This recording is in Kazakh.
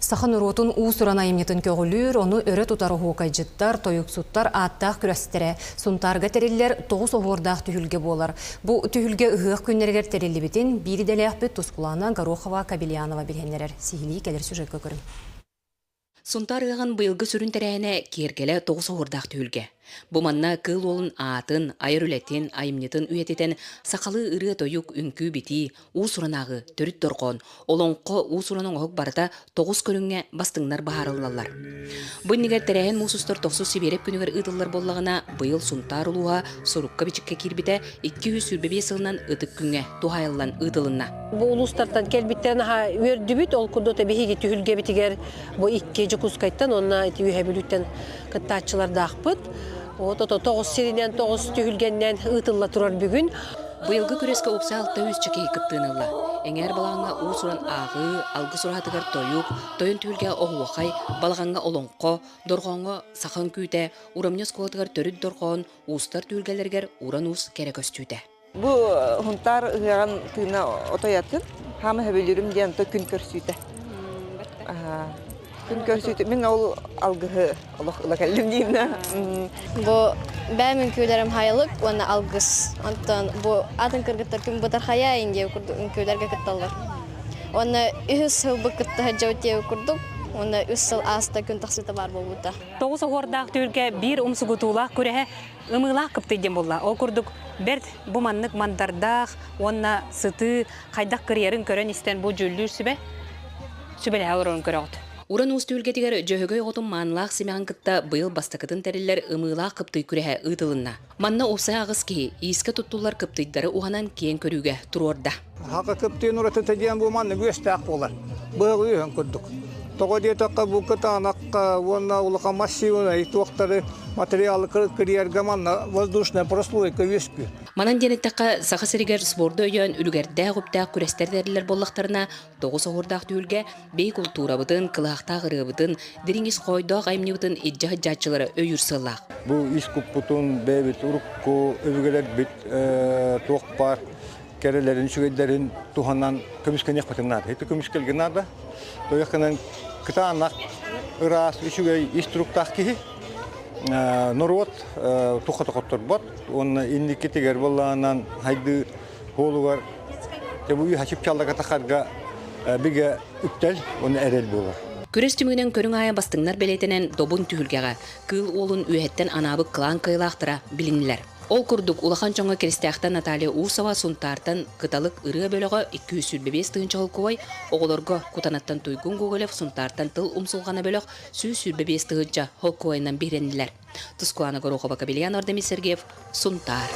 Сахан уротун уусуран айымнетін көгілір, оны өрі тұтары хоқайжыттар, тойықсуттар, аттақ күрәстері, сұнтарға терелер 9 оғырдақ түйілге болар. Бұл түйілге ұғық күннергер терелі бітін, бірі дәләқпет Тускулана, Горохова, Кабелянова білгенлерер. Сихили келер сюжетке көрін. Сұнтар ұғын бұйылғы сүрін тәрәйіне кергелі 9 оғырдақ түйілге. Бұманна кыл олын атын, айыр үлеттен, айымнетін үйететен сақалы ұры тойық үнкі біті, ұсыранағы түріт дұрқон, олонқы ұсыранын оғық барыта 9 көріңе бастыңнар бағарылалар. Бұйнегер тәрәйін мұсыстыр 9 себереп күнігер ұтылар боллағына бұйыл сұнтар ұлуға сұрыққа бічікке кербіті 200 сүрбебе сылынан ұтық күнге туғайылан ұтылына. Бұл ұлыстардан келбіттерін өрді біт, ол күрді өтебеге түхілге бітігер бұл 2 жүкускайттан, онына үйе біліктен қыттатшыларды ақпыт. 9 серинен 9 түйілгеннен ұтылла тұрар бүгін. Бұйылғы күреске опса алтта өз чекей кыттынылла. Әңер балағыңа ұсыран ағы, алғы сұратығар тойық, тойын түйілге оғуақай, балағаңа олонқо, дорғаңа сақан күйте, урамнес қолатығар төріт дорғауын, ұстар түйілгелергер уран ұс керек өстүйте. Бұл ғынтар ұғаған түйіна отоятын, хамы хөбелерім дейін күн көрсүйті. Күн көрсүйті, мен ол алғығы олық әлім деймін. Бұл бәмін көйлерім хайылық, оны алғыз. Антон, бұл атын кіргіттар күн бұтар хая енге көйлерге кітталғыр. Оны үхіс хылбы кітті жауытеу күрдік, оны үс сыл аста күн тақсыты бар бұл бұта. 9 оғырдақ түйілге бір ұмсығытуылақ көрәе ұмылақ кіптейден болла. Ол күрдік бәрд бұманнық мандардақ, оны сыты, қайдақ кірерін көрін істен бұл жүлдір сүбәлі әуірін көріғыд. Уран уст үлгетігер жөһөгөй отын манлақ семян кытта бұйыл бастықытын тәрелер ымылақ қыптай күрәе ұтылынна. Манна опсай ағыз ки, иіскі тұттулар қыптайдары уғанан кейін көріуге тұрорда. Хақы қыптайын ұраты тәден бұл манны өстәқ болар. Бұғы үйін күрдік. Тоғы детаққа бұл кытанаққа, онна ұлыға массивына, итуақтары материалы кірерге манна воздушная прослойка өскі. Манан денеттаққа сақа сәрігер спорды өйен үлгерді ғыптақ күрестердерлер боллақтарына 9 оғырдақ түйілге бей культура бұдын, қылақтақ ұры бұдын, деріңіз қойдақ айымны бұдын иджа жатчылары өйір сылақ. Бұл искуп бұтын бәбіт ұрыққы өвігелер біт тоқпар, кәрелерін, шүгелдерін туғаннан көміскен еқпатыңнады. Еті көміскелген ады. Тояқынан кытанақ ұрас үшігей иструктақ кейі. Нұрот тұқы-тұқыттыр бот, оны инникетігер болағынан хайды қолуғар, бұл үй хачып чалдыға тақарға біге үптәл, оны әрел болар. Күрес түмігінен көрің ая бастыңнар белетінен добын түйілгеға, кыл олын үйеттен анабы қылан қайлақтыра білінілер. Ол күрдік улахан жоңға керістіяқтан Наталья Усова сұнтартын қыталық ұрыға бөліға 205 тығынчы ғылқуай, оғылырға құтанаттан тұйгын көғіліп сұнтартан тыл ұмсылғана бөліқ 105 тығынчы ғылқуайынан беренілер. Тускулана Горохова, Кабелянова, Сергеев, Сұнтар.